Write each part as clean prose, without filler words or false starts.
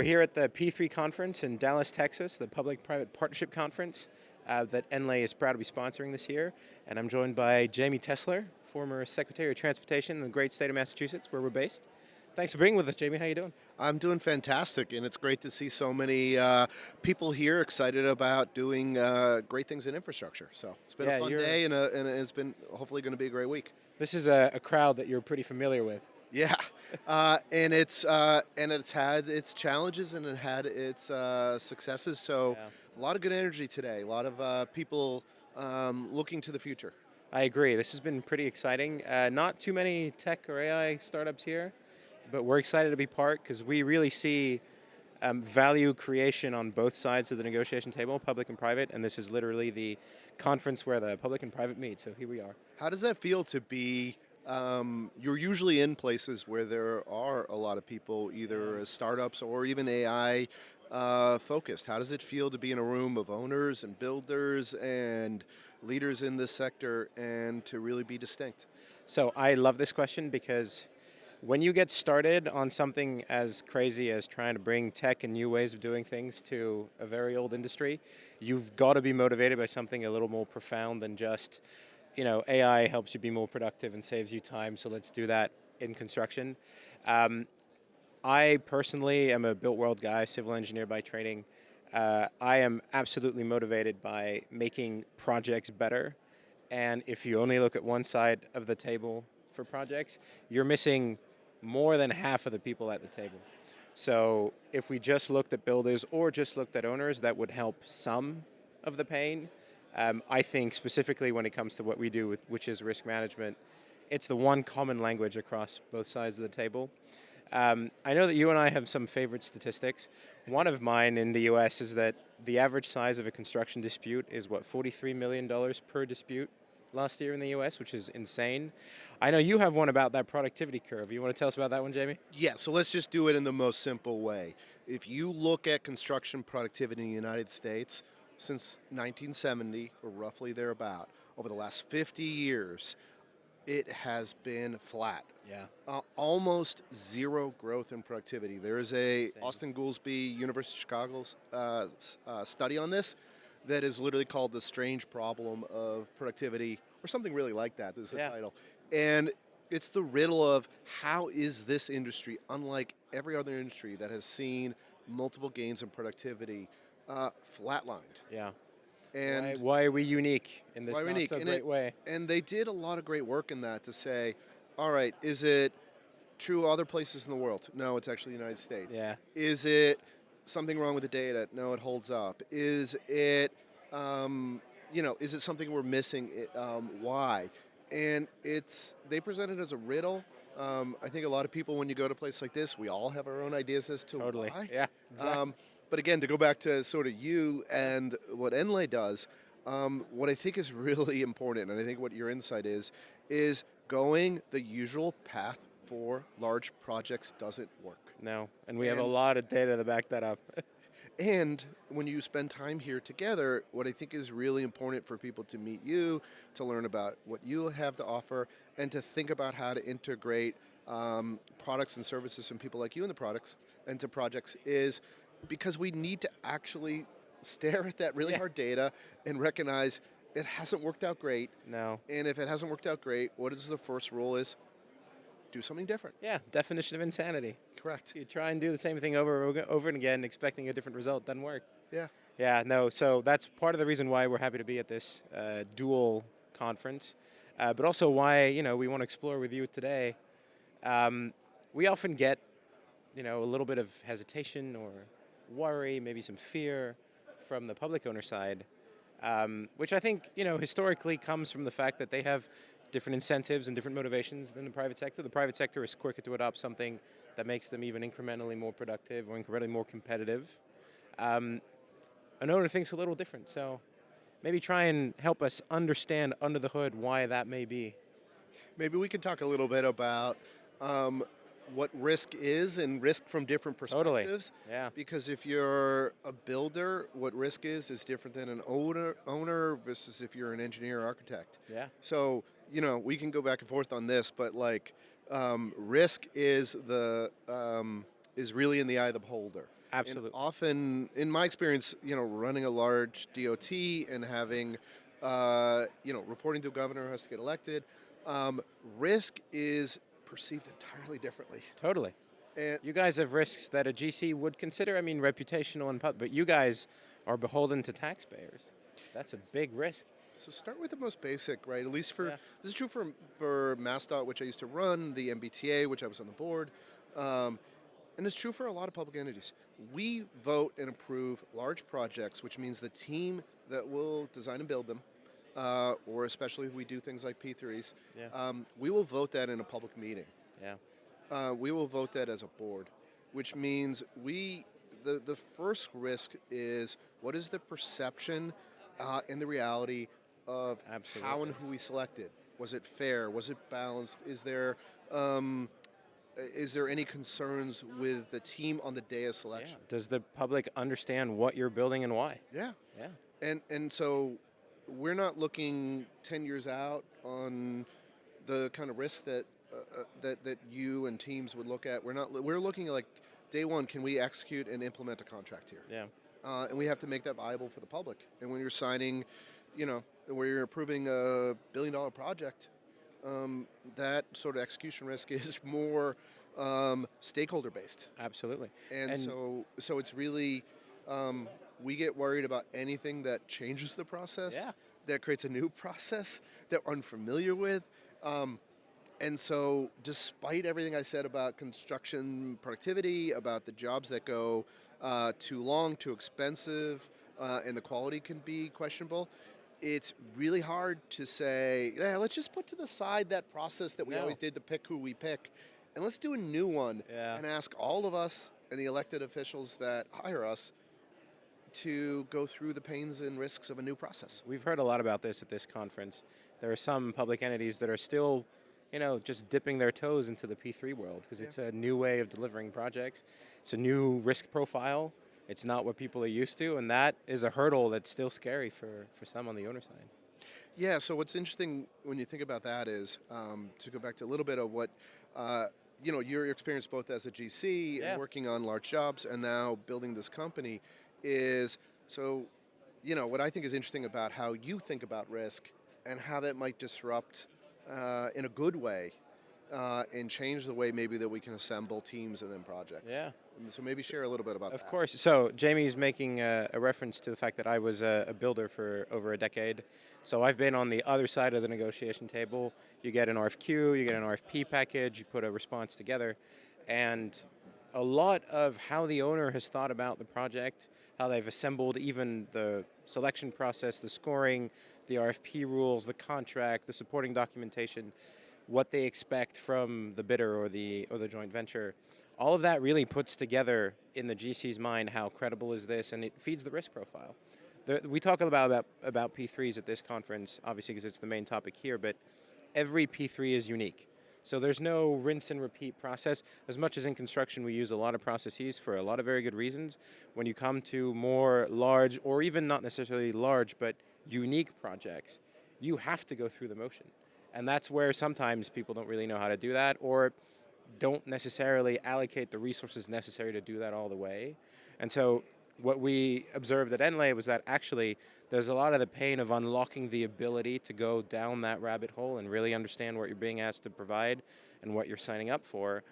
We're here at the P3 conference in Dallas, Texas, the Public-Private Partnership Conference that Enlay is proud to be sponsoring this year. And I'm joined by Jamey Tessler, former Secretary of Transportation in the great state of Massachusetts, where we're based. Thanks for being with us, Jamey. How you doing? I'm doing fantastic, and it's great to see so many people here excited about doing great things in infrastructure. So it's been a fun day, and it's been hopefully going to be a great week. This is a crowd that you're pretty familiar with. Yeah, and it's had its challenges and it had its successes. So a lot of good energy today. A lot of people looking to the future. I agree. This has been pretty exciting. Not too many tech or AI startups here, but we're excited to be part because we really see value creation on both sides of the negotiation table, public and private, and this is literally the conference where the public and private meet, so here we are. How does that feel to be, you're usually in places where there are a lot of people, either as startups or even AI focused. How does it feel to be in a room of owners and builders and leaders in this sector and to really be distinct? So I love this question because when you get started on something as crazy as trying to bring tech and new ways of doing things to a very old industry, you've got to be motivated by something a little more profound than just, AI helps you be more productive and saves you time, so let's do that in construction. I personally am a built world guy, civil engineer by training. I am absolutely motivated by making projects better, and if you only look at one side of the table for projects, you're missing more than half of the people at the table. So if we just looked at builders or just looked at owners, that would help some of the pain. I think specifically when it comes to what we do, which is risk management, it's the one common language across both sides of the table. I know that you and I have some favorite statistics. One of mine in the US is that the average size of a construction dispute is $43 million per dispute last year in the US, which is insane. I know you have one about that productivity curve. You want to tell us about that one, Jamey? Yeah, so let's just do it in the most simple way. If you look at construction productivity in the United States, since 1970, or roughly thereabout, over the last 50 years, it has been flat. Yeah. Almost zero growth in productivity. There is a Austin Goolsbee, University of Chicago's study on this that is literally called The Strange Problem of Productivity, or something really like that. This is the title. And it's the riddle of how is this industry, unlike every other industry that has seen multiple gains in productivity, flatlined. Yeah. And why are we unique in this not so great way? And they did a lot of great work in that to say, all right, is it true other places in the world? No, it's actually the United States. Yeah. Is it something wrong with the data? No, it holds up. Is it, is it something we're missing? Why? And they present it as a riddle. I think a lot of people, when you go to a place like this, we all have our own ideas as to why. Yeah, exactly. But again, to go back to sort of you and what Enlay does, what I think is really important, and I think what your insight is going the usual path for large projects doesn't work. No, and we have a lot of data to back that up. And when you spend time here together, what I think is really important for people to meet you, to learn about what you have to offer, and to think about how to integrate products and services from people like you into products and to projects is because we need to actually stare at that really hard data and recognize it hasn't worked out great. No. And if it hasn't worked out great, what is the first rule is? Do something different. Yeah, definition of insanity. Correct. You try and do the same thing over and again, expecting a different result, doesn't work. Yeah. Yeah, no, so that's part of the reason why we're happy to be at this dual conference, but also why, we want to explore with you today. We often get, a little bit of hesitation or worry, maybe some fear from the public owner side, which I think, historically comes from the fact that they have different incentives and different motivations than the private sector. The private sector is quicker to adopt something that makes them even incrementally more productive or incrementally more competitive. An owner thinks a little different, so maybe try and help us understand under the hood why that may be. Maybe we can talk a little bit about what risk is and risk from different perspectives. Totally. Yeah. Because if you're a builder, what risk is different than an owner versus if you're an engineer or architect. Yeah. So, we can go back and forth on this, but risk is really in the eye of the beholder. Absolutely. And often, in my experience, running a large DOT and having, reporting to a governor who has to get elected, risk is perceived entirely differently. Totally. And You guys have risks that a GC would consider. I mean, reputational and but you guys are beholden to taxpayers. That's a big risk. so start with the most basic, right? At least Yeah. this is true for MassDOT, which I used to run, the MBTA, which I was on the board, and it's true for a lot of public entities. We vote and approve large projects, which means the team that will design and build them, or especially if we do things like P3s, Yeah. we will vote that in a public meeting. Yeah. We will vote that as a board, which means the first risk is what is the perception and the reality of Absolutely. how and who we selected. Was it fair? Was it balanced? Is there any concerns with the team on the day of Yeah. selection? Does the public understand what you're building and why? Yeah. Yeah. And so we're not looking 10 years out on the kind of risks that you and teams would look at. We're looking at like day one, can we execute and implement a contract here? Yeah. And we have to make that viable for the public. And when you're signing, where you're approving a $1 billion project, that sort of execution risk is more stakeholder based. Absolutely. And so it's really, we get worried about anything that changes the process, Yeah. that creates a new process that we're unfamiliar with. And so despite everything I said about construction productivity, about the jobs that go too long, too expensive, and the quality can be questionable, it's really hard to say, yeah, let's just put to the side that process that we No. always did to pick who we pick, and let's do a new one Yeah. and ask all of us and the elected officials that hire us to go through the pains and risks of a new process. We've heard a lot about this at this conference. There are some public entities that are still, just dipping their toes into the P3 world because it's a new way of delivering projects. It's a new risk profile. It's not what people are used to, and that is a hurdle that's still scary for some on the owner side. Yeah, so what's interesting when you think about that is, to go back to a little bit of what, your experience both as a GC Yeah. and working on large jobs and now building this company is, so, what I think is interesting about how you think about risk and how that might disrupt in a good way and change the way maybe that we can assemble teams and then projects. Yeah. So maybe share a little bit about that. Of course. So Jamey's making a reference to the fact that I was a builder for over a decade. So I've been on the other side of the negotiation table. You get an RFQ, you get an RFP package, you put a response together. And a lot of how the owner has thought about the project, how they've assembled even the selection process, the scoring, the RFP rules, the contract, the supporting documentation, what they expect from the bidder or the joint venture. All of that really puts together in the GC's mind how credible is this, and it feeds the risk profile. We talk about P3s at this conference, obviously because it's the main topic here, but every P3 is unique. So there's no rinse and repeat process. As much as in construction we use a lot of processes for a lot of very good reasons, when you come to more large, or even not necessarily large, but unique projects, you have to go through the motion. And that's where sometimes people don't really know how to do that, or don't necessarily allocate the resources necessary to do that all the way. And so what we observed at Enlay was that actually there's a lot of the pain of unlocking the ability to go down that rabbit hole and really understand what you're being asked to provide and what you're signing up for.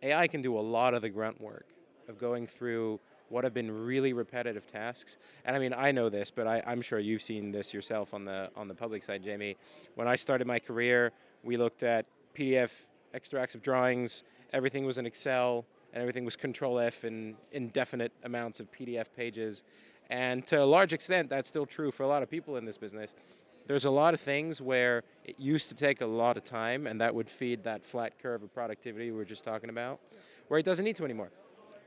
AI can do a lot of the grunt work of going through what have been really repetitive tasks. And I mean, I know this, but I'm sure you've seen this yourself on the public side, Jamey. When I started my career, we looked at PDF extracts of drawings, everything was in Excel, and everything was Control F in indefinite amounts of PDF pages. And to a large extent, that's still true for a lot of people in this business. There's a lot of things where it used to take a lot of time, and that would feed that flat curve of productivity we were just talking about, where it doesn't need to anymore.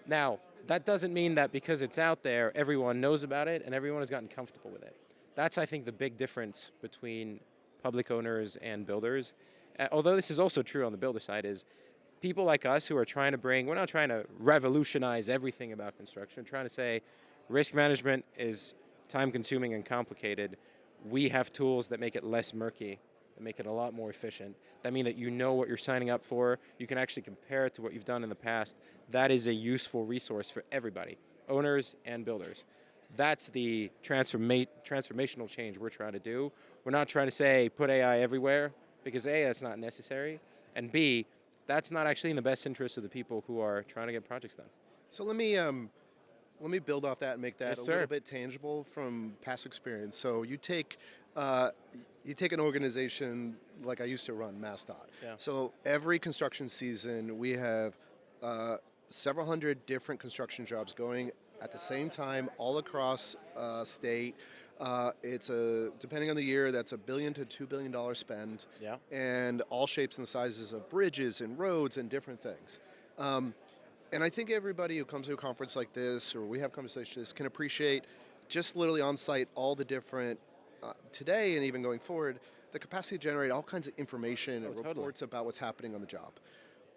Now, that doesn't mean that because it's out there, everyone knows about it and everyone has gotten comfortable with it. That's, I think, the big difference between public owners and builders. Although this is also true on the builder side, is people like us who are trying to we're not trying to revolutionize everything about construction, we're trying to say risk management is time-consuming and complicated. We have tools that make it less murky, that make it a lot more efficient, that mean that you know what you're signing up for, you can actually compare it to what you've done in the past. That is a useful resource for everybody, owners and builders. That's the transformational change we're trying to do. We're not trying to say put AI everywhere, because A, that's not necessary, and B, that's not actually in the best interest of the people who are trying to get projects done. So let me build off that and make that Yes, a sir. little bit tangible from past experience. So uh, you take an organization like I used to run, MassDOT. Yeah. So every construction season, we have several hundred different construction jobs going at the same time all across state. Depending on the year, that's $1 billion to $2 billion spend. Yeah. And all shapes and sizes of bridges and roads and different things. And I think everybody who comes to a conference like this, or we have conversations, can appreciate just literally on site all the different, today and even going forward, the capacity to generate all kinds of information and totally. reports about what's happening on the job.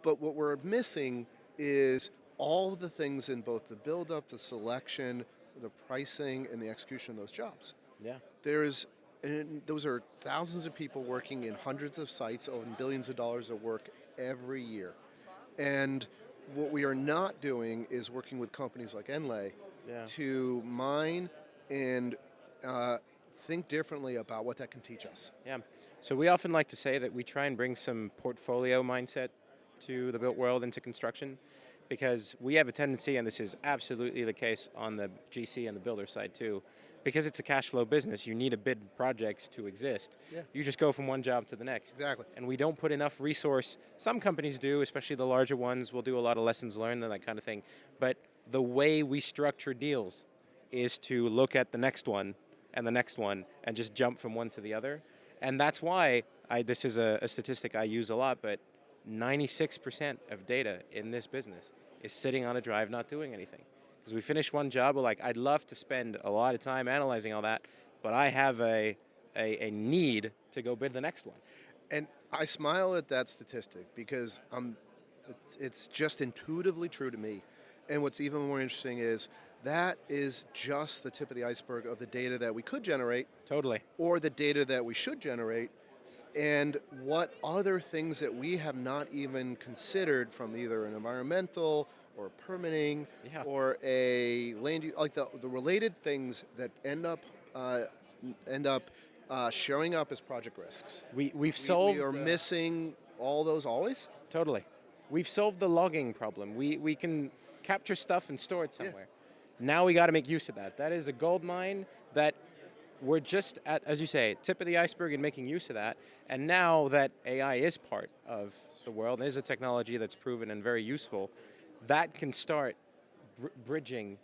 But what we're missing is all the things in both the build-up, the selection, the pricing, and the execution of those jobs. Yeah. And those are thousands of people working in hundreds of sites and billions of dollars of work every year. And what we are not doing is working with companies like Enlay to mine and think differently about what that can teach us. Yeah. So we often like to say that we try and bring some portfolio mindset to the built world into construction, because we have a tendency, and this is absolutely the case on the GC and the builder side too, because it's a cash flow business, you need to bid projects to exist. Yeah. You just go from one job to the next. Exactly. And we don't put enough resource. Some companies do, especially the larger ones, will do a lot of lessons learned and that kind of thing. But the way we structure deals is to look at the next one and the next one and just jump from one to the other. And that's why this is a statistic I use a lot, but 96% of data in this business is sitting on a drive not doing anything. Because we finish one job, we're like, I'd love to spend a lot of time analyzing all that, but I have a need to go bid the next one. And I smile at that statistic because it's just intuitively true to me. And what's even more interesting is that is just the tip of the iceberg of the data that we could generate. Totally. Or the data that we should generate, and what other things that we have not even considered from either an environmental or permitting or a land use, like the related things that end up showing up as project risks. We've solved. We are missing all those always. Totally. We've solved the logging problem. We can capture stuff and store it somewhere. Now we got to make use of that. That is a gold mine that we're just at, as you say, tip of the iceberg in making use of that. And now that AI is part of the world, and is a technology that's proven and very useful, that can start bridging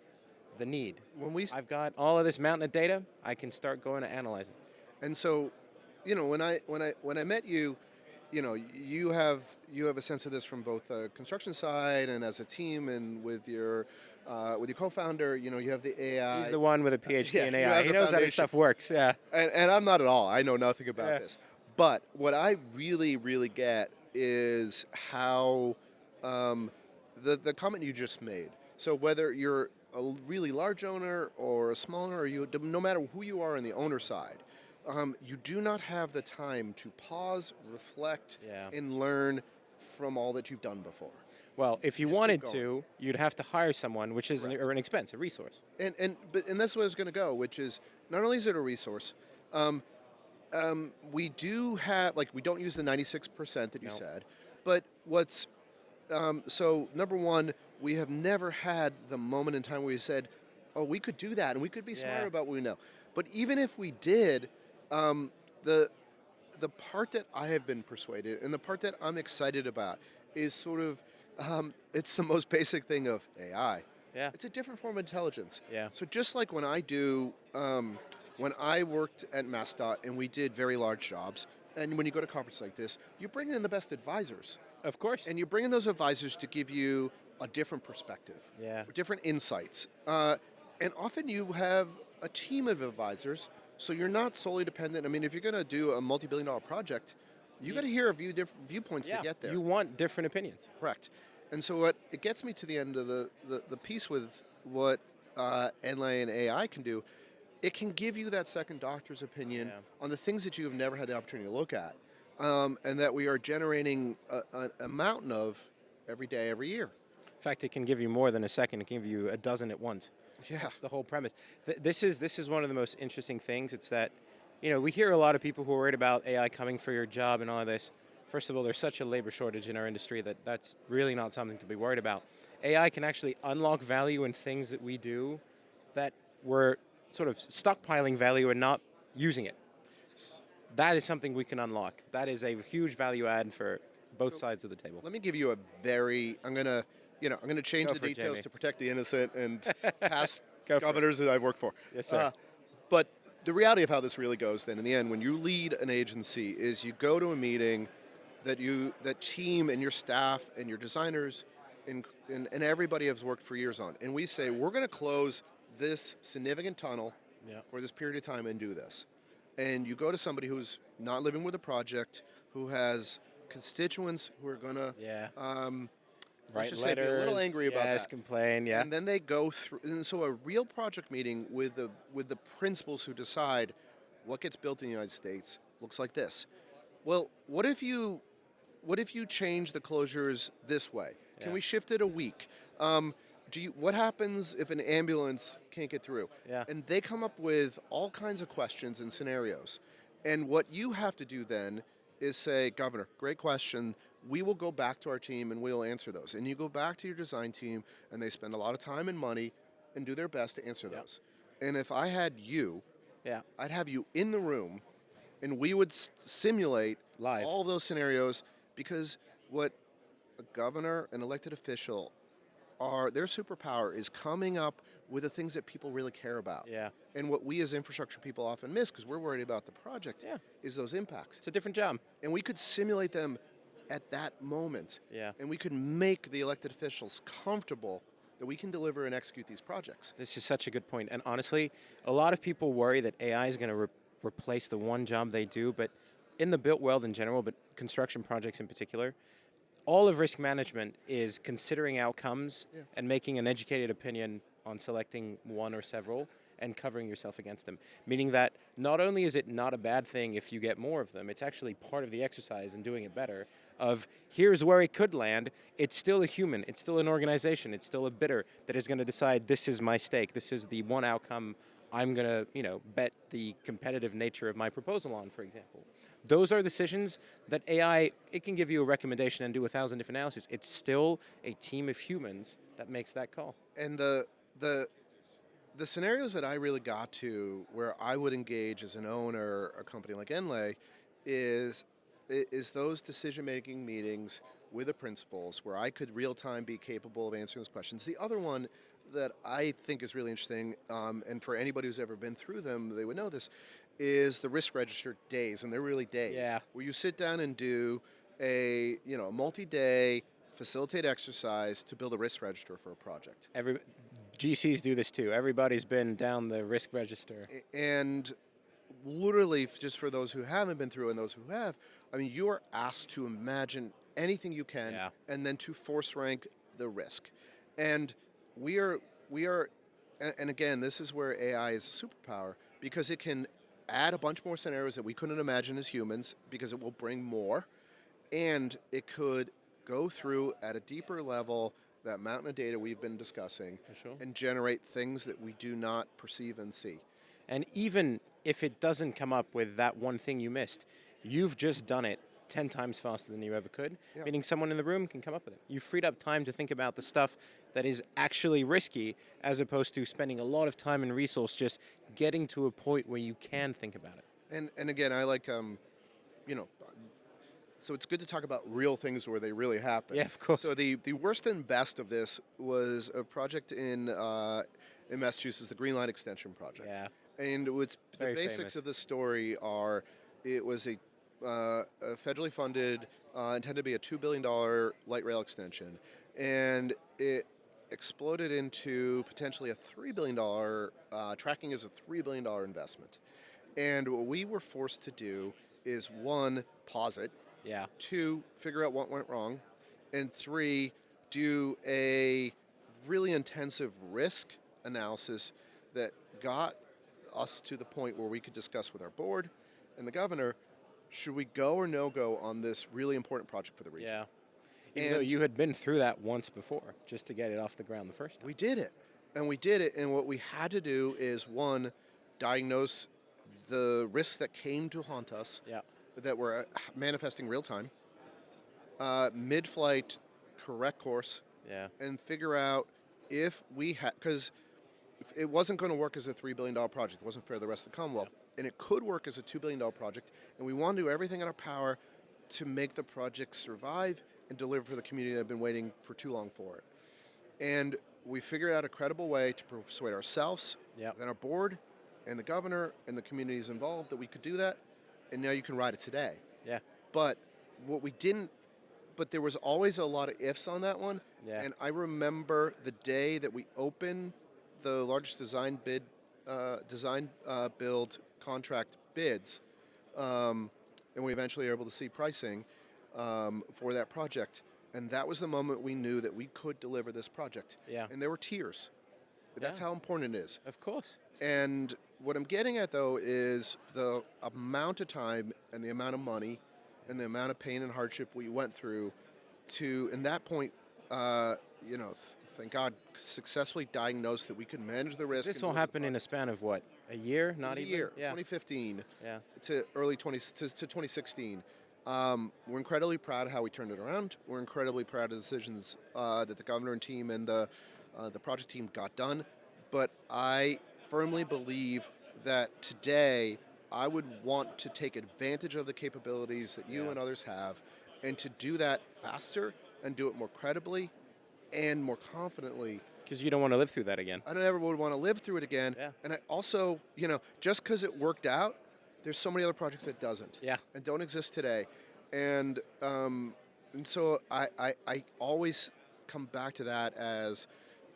the need. I've got all of this mountain of data, I can start going to analyze it. And so, when I met you, you have a sense of this from both the construction side and as a team, and with your co-founder, you have the AI. He's the one with a PhD in AI. He knows how this stuff works. Yeah. And I'm not at all. I know nothing about this. But what I really, really get is how the comment you just made. So whether you're a really large owner or a small owner, or no matter who you are on the owner side, you do not have the time to pause, reflect, and learn from all that you've done before. Well, if you wanted to, you'd have to hire someone, which is an expense, a resource. And that's where I was going to go, which is not only is it a resource, we do have, we don't use the 96% that you said, but so number one, we have never had the moment in time where we said, oh, we could do that, and we could be smarter about what we know. But even if we did, the part that I have been persuaded, and the part that I'm excited about, is sort of, it's the most basic thing of AI. Yeah. It's a different form of intelligence. Yeah. So just like when I worked at MassDOT and we did very large jobs, and when you go to a conference like this, you bring in the best advisors. Of course. And you bring in those advisors to give you a different perspective, different insights. And often you have a team of advisors, so you're not solely dependent. I mean, if you're going to do a multi-billion-dollar project, you got to hear a few different viewpoints to get there. You want different opinions. Correct. And so it gets me to the end of the piece with what Enlay and AI can do. It can give you that second doctor's opinion on the things that you have never had the opportunity to look at, and that we are generating a mountain of every day, every year. In fact, it can give you more than a second. It can give you a dozen at once. Yeah. That's the whole premise. This is one of the most interesting things. It's that, we hear a lot of people who are worried about AI coming for your job and all of this. First of all, there's such a labor shortage in our industry that that's really not something to be worried about. AI can actually unlock value in things that we do that we're sort of stockpiling value and not using it. That is something we can unlock. That is a huge value add for both sides of the table. Let me give you I'm gonna change Go the for it, details Jamey. to protect the innocent and past Go for it. governors that I've worked for. Yes, sir. But the reality of how this really goes then in the end, when you lead an agency, is you go to a meeting that team and your staff and your designers and everybody has worked for years on. And we say, we're gonna close this significant tunnel for this period of time and do this. And you go to somebody who's not living with a project, who has constituents who are gonna Write just say, be a little letters, angry about that. complain, And then they go through, and so a real project meeting with the principals who decide what gets built in the United States looks like this. Well, what if you change the closures this way? Can we shift it a week? What happens if an ambulance can't get through? Yeah. And they come up with all kinds of questions and scenarios. And what you have to do then is say, Governor, great question. We will go back to our team and we'll answer those. And you go back to your design team and they spend a lot of time and money and do their best to answer those. And if I had you, I'd have you in the room and we would simulate Live. all those scenarios, because what a governor, an elected official, their superpower is coming up with the things that people really care about. Yeah. And what we as infrastructure people often miss, because we're worried about the project, is those impacts. It's a different job. And we could simulate them at that moment. Yeah. And we could make the elected officials comfortable that we can deliver and execute these projects. This is such a good point. And honestly, a lot of people worry that AI is going to replace the one job they do, but in the built world in general, but construction projects in particular, all of risk management is considering outcomes and making an educated opinion on selecting one or several and covering yourself against them. Meaning that not only is it not a bad thing if you get more of them, it's actually part of the exercise in doing it better of here's where it could land. It's still a human, it's still an organization, it's still a bidder that is going to decide this is my stake, this is the one outcome I'm going to, bet the competitive nature of my proposal on, for example. Those are decisions that AI, it can give you a recommendation and do 1,000 different analyses. It's still a team of humans that makes that call. And the scenarios that I really got to where I would engage as an owner, a company like Enlay, is those decision-making meetings with the principals where I could real-time be capable of answering those questions. The other one that I think is really interesting, and for anybody who's ever been through them, they would know this, is the risk register days, and they're really days. Yeah. Where you sit down and do a multi-day facilitate exercise to build a risk register for a project. GCs do this too. Everybody's been down the risk register. And literally, just for those who haven't been through and those who have, you are asked to imagine anything you can and then to force rank the risk. And we are, and again, this is where AI is a superpower, because it can add a bunch more scenarios that we couldn't imagine as humans, because it will bring more, and it could go through at a deeper level that mountain of data we've been discussing and generate things that we do not perceive and see. And even if it doesn't come up with that one thing you missed, you've just done it 10 times faster than you ever could, meaning someone in the room can come up with it. You've freed up time to think about the stuff that is actually risky, as opposed to spending a lot of time and resource just getting to a point where you can think about it. And again, I like, so it's good to talk about real things where they really happen. Yeah, of course. So the worst and best of this was a project in Massachusetts, the Green Line Extension Project. Yeah. And the basics famous. of the story are, it was a federally funded, intended to be a $2 billion light rail extension. And it exploded into potentially a $3 billion, tracking as a $3 billion investment. And what we were forced to do is, one, pause it. Yeah. Two, figure out what went wrong. And three, do a really intensive risk analysis that got us to the point where we could discuss with our board and the governor, should we go or no go on this really important project for the region? Even though you had been through that once before, just to get it off the ground the first time. We did it. And we did it. And what we had to do is, one, diagnose the risks that came to haunt us Yeah. that were manifesting real time, mid-flight, correct course, Yeah. and figure out if we had, because it wasn't going to work as a $3 billion project. It wasn't fair to the rest of the Commonwealth. And it could work as a $2 billion project. And we want to do everything in our power to make the project survive and deliver for the community that have been waiting for too long for it. And we figured out a credible way to persuade ourselves, and our board, and the governor, and the communities involved that we could do that. And now you can ride it today. Yeah. But what we didn't, but there was always a lot of ifs on that one. Yeah. And I remember the day that we opened the largest design build contract bids, and we eventually were able to see pricing for that project. And that was the moment we knew that we could deliver this project. Yeah. And there were tears. That's how important it is. Of course. And what I'm getting at, though, is the amount of time and the amount of money and the amount of pain and hardship we went through to, in that point, thank God, successfully diagnosed that we could manage the risk. This all happened in a span of what? A year? Not even? A year. Yeah. 2015 Yeah. to early 2016. We're incredibly proud of how we turned it around. We're incredibly proud of the decisions that the governor and team and the project team got done. But I firmly believe that today I would want to take advantage of the capabilities that you and others have, and to do that faster and do it more credibly and more confidently. Because you don't want to live through that again. I don't ever would want to live through it again. Yeah. And I also, just because it worked out, there's so many other projects that doesn't. Yeah. And don't exist today. And so I always come back to that as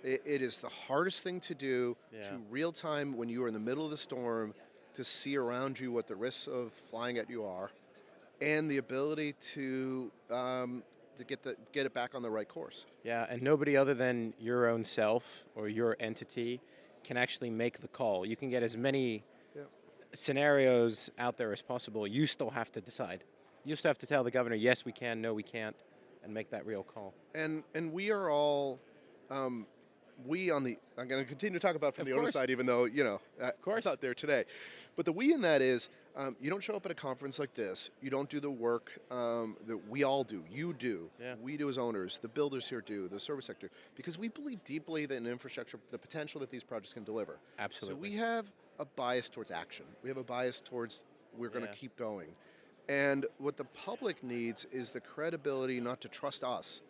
it is the hardest thing to do to real time when you are in the middle of the storm, to see around you what the risks of flying at you are, and the ability to get it back on the right course. Yeah, and nobody other than your own self or your entity can actually make the call. You can get as many scenarios out there as possible. You still have to decide. You still have to tell the governor, yes, we can, no, we can't, and make that real call. And we are all, I'm going to continue to talk about from the owner side, even though, I'm not there today. But the we in that is, you don't show up at a conference like this. You don't do the work that we all do. You do. Yeah. We do as owners. The builders here do. The service sector. Because we believe deeply that in infrastructure, the potential that these projects can deliver. Absolutely. So we have a bias towards action. We have a bias towards we're going to keep going. And what the public needs is the credibility not to trust us,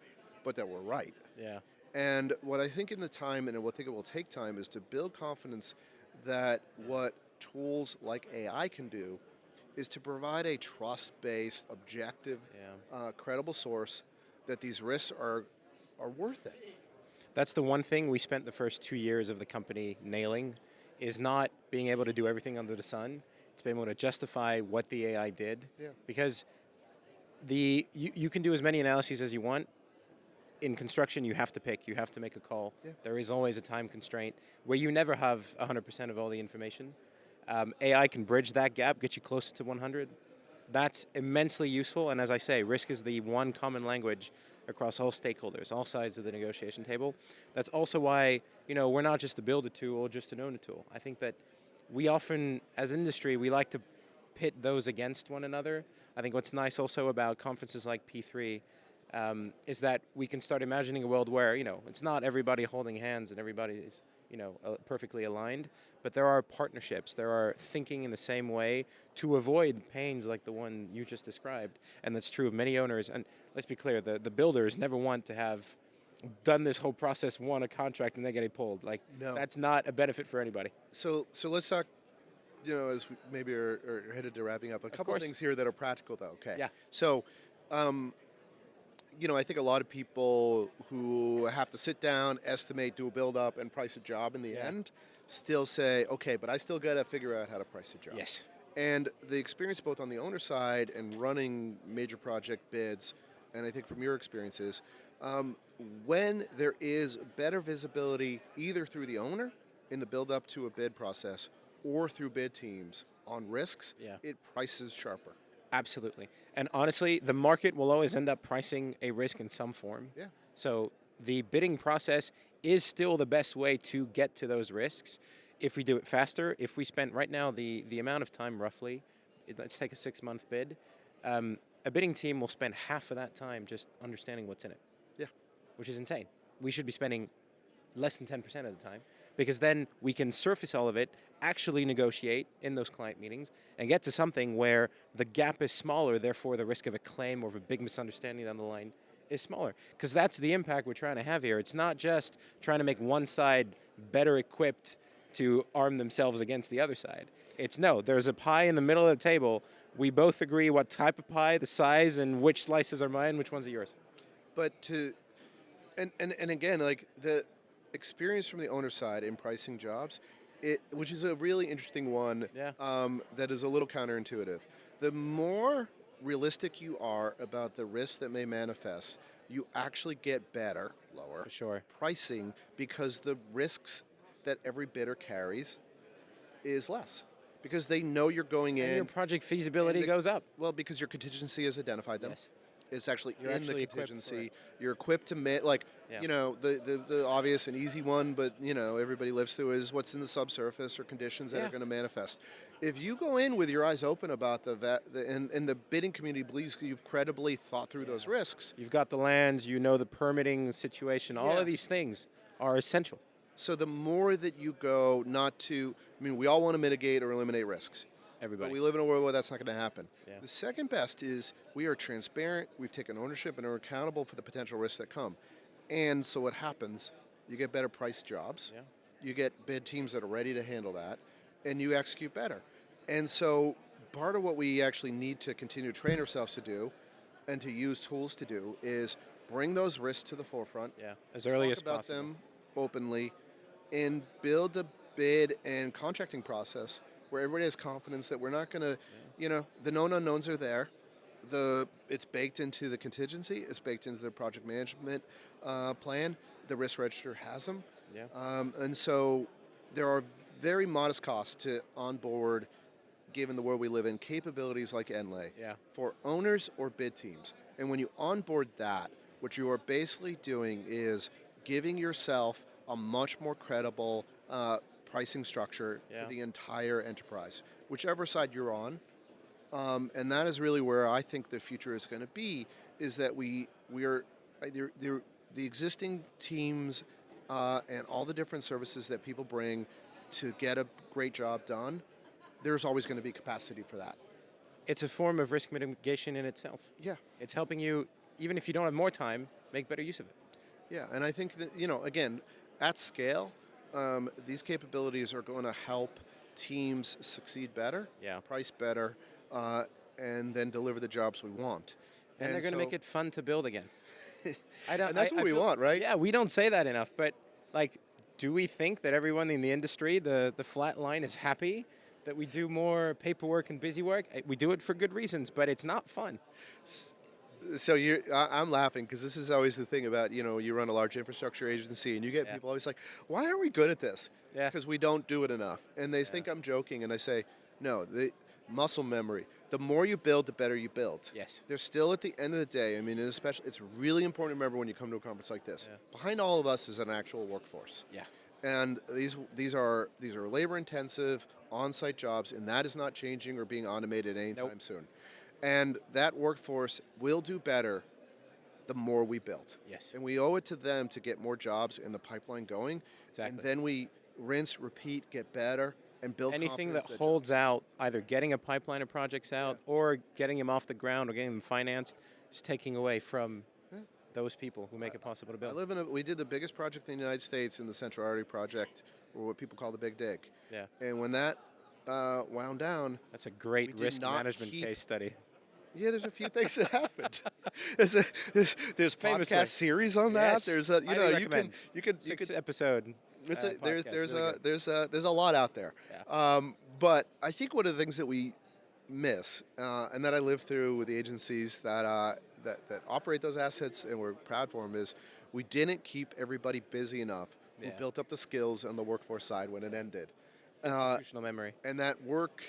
but that we're right. Yeah. And what I think in the time, and what I think it will take time, is to build confidence that what tools like AI can do is to provide a trust-based, objective, credible source that these risks are worth it. That's the one thing we spent the first 2 years of the company nailing, is not being able to do everything under the sun. It's being able to justify what the AI did. Yeah. Because you can do as many analyses as you want. In construction, you have to pick. You have to make a call. Yeah. There is always a time constraint where you never have 100% of all the information. AI can bridge that gap, get you closer to 100. That's immensely useful. And as I say, risk is the one common language across all stakeholders, all sides of the negotiation table. That's also why, we're not just a build a tool or just an own a tool. I think that we often, as industry, we like to pit those against one another. I think what's nice also about conferences like P3 is that we can start imagining a world where, it's not everybody holding hands and everybody is, perfectly aligned, but there are partnerships. There are thinking in the same way to avoid pains like the one you just described. And that's true of many owners. And let's be clear, the builders never want to have done this whole process, won a contract, and they're getting pulled. That's not a benefit for anybody. So let's talk, as we maybe are headed to wrapping up, a couple of things here that are practical, though. Okay. Yeah. So, I think a lot of people who have to sit down, estimate, do a build-up, and price a job in the end still say, okay, but I still got to figure out how to price a job. Yes. And the experience both on the owner side and running major project bids, and I think from your experiences, when there is better visibility either through the owner in the build-up to a bid process or through bid teams on risks, it prices sharper. Absolutely. And honestly, the market will always end up pricing a risk in some form. Yeah. So the bidding process is still the best way to get to those risks. If we do it faster, if we spend right now the amount of time roughly, let's take a 6-month bid, a bidding team will spend half of that time just understanding what's in it. Yeah. Which is insane. We should be spending less than 10% of the time, because then we can surface all of it, actually negotiate in those client meetings, and get to something where the gap is smaller, therefore the risk of a claim or of a big misunderstanding down the line is smaller. Because that's the impact we're trying to have here. It's not just trying to make one side better equipped to arm themselves against the other side. It's no, there's a pie in the middle of the table. We both agree what type of pie, the size, and which slices are mine, which ones are yours. But and again, like the experience from the owner side in pricing jobs, which is a really interesting one. Yeah. That is a little counterintuitive. The more realistic you are about the risks that may manifest, you actually get better, lower For sure. pricing, because the risks that every bidder carries is less, because they know you're going in. And your project feasibility goes up. Well, because your contingency has identified them. Yes. It's actually You're in actually the equipped for contingency. it. You're equipped to the obvious and easy one, but everybody lives through, is what's in the subsurface or conditions that are going to manifest. If you go in with your eyes open about and the bidding community believes you've credibly thought through those risks. You've got the lands, you know the permitting situation. All of these things are essential. So the more that you go we all want to mitigate or eliminate risks. Everybody. But we live in a world where that's not going to happen. Yeah. The second best is we are transparent, we've taken ownership, and are accountable for the potential risks that come. And so what happens, you get better priced jobs, you get bid teams that are ready to handle that, and you execute better. And so part of what we actually need to continue to train ourselves to do and to use tools to do is bring those risks to the forefront. Yeah, as early as talk about possible. them openly, and build a bid and contracting process where everybody has confidence that we're not going to, the known unknowns are there. It's baked into the contingency. It's baked into the project management plan. The risk register has them. Yeah. And so there are very modest costs to onboard, given the world we live in, capabilities like Enlay for owners or bid teams. And when you onboard that, what you are basically doing is giving yourself a much more credible pricing structure for the entire enterprise, whichever side you're on. And that is really where I think the future is going to be, is that we are the existing teams and all the different services that people bring to get a great job done. There's always going to be capacity for that. It's a form of risk mitigation in itself. Yeah. It's helping you, even if you don't have more time, make better use of it. Yeah, and I think that, again, at scale, these capabilities are going to help teams succeed better, price better, and then deliver the jobs we want. And they're going to make it fun to build again. And that's what we want, right? Yeah, we don't say that enough, but do we think that everyone in the industry, the flat line, is happy that we do more paperwork and busy work? We do it for good reasons, but it's not fun. So I'm laughing because this is always the thing about, you run a large infrastructure agency and you get people always like, why aren't we good at this? Yeah. Because we don't do it enough. And they think I'm joking, and I say, no, the muscle memory. The more you build, the better you build. Yes. They're still, at the end of the day, especially, it's really important to remember when you come to a conference like this. Yeah. Behind all of us is an actual workforce. Yeah. And these are labor intensive, on-site jobs, and that is not changing or being automated anytime soon. And that workforce will do better the more we build. Yes. And we owe it to them to get more jobs in the pipeline going. Exactly. And then we rinse, repeat, get better, and build anything that confidence holds out either getting a pipeline of projects out or getting them off the ground or getting them financed is taking away from those people who make it possible to build. We did the biggest project in the United States in the Central Artery Project, or what people call the Big Dig. Yeah. And when that wound down, that's a great risk management case study. Yeah, there's a few things that happened. There's podcast series on that. Yes. There's you can 6-episode. There's a lot out there. Yeah. But I think one of the things that we miss, and that I live through with the agencies that operate those assets, and we're proud for them, is we didn't keep everybody busy enough who built up the skills on the workforce side when it ended. Institutional memory. And that work,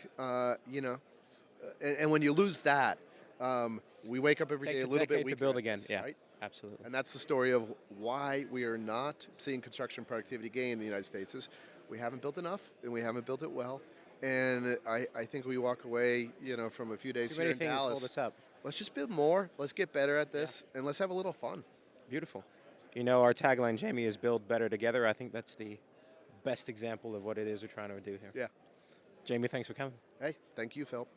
And when you lose that, we wake up every Takes day a a little bit decade weaker to build at again. this, Yeah, right? absolutely. And that's the story of why we are not seeing construction productivity gain in the United States is we haven't built enough and we haven't built it well. And I think we walk away, from a few days Too here many in things Dallas. hold us up. Let's just build more. Let's get better at this, and let's have a little fun. Beautiful. Our tagline, Jamey, is build better together. I think that's the best example of what it is we're trying to do here. Yeah. Jamey, thanks for coming. Hey, thank you, Phil.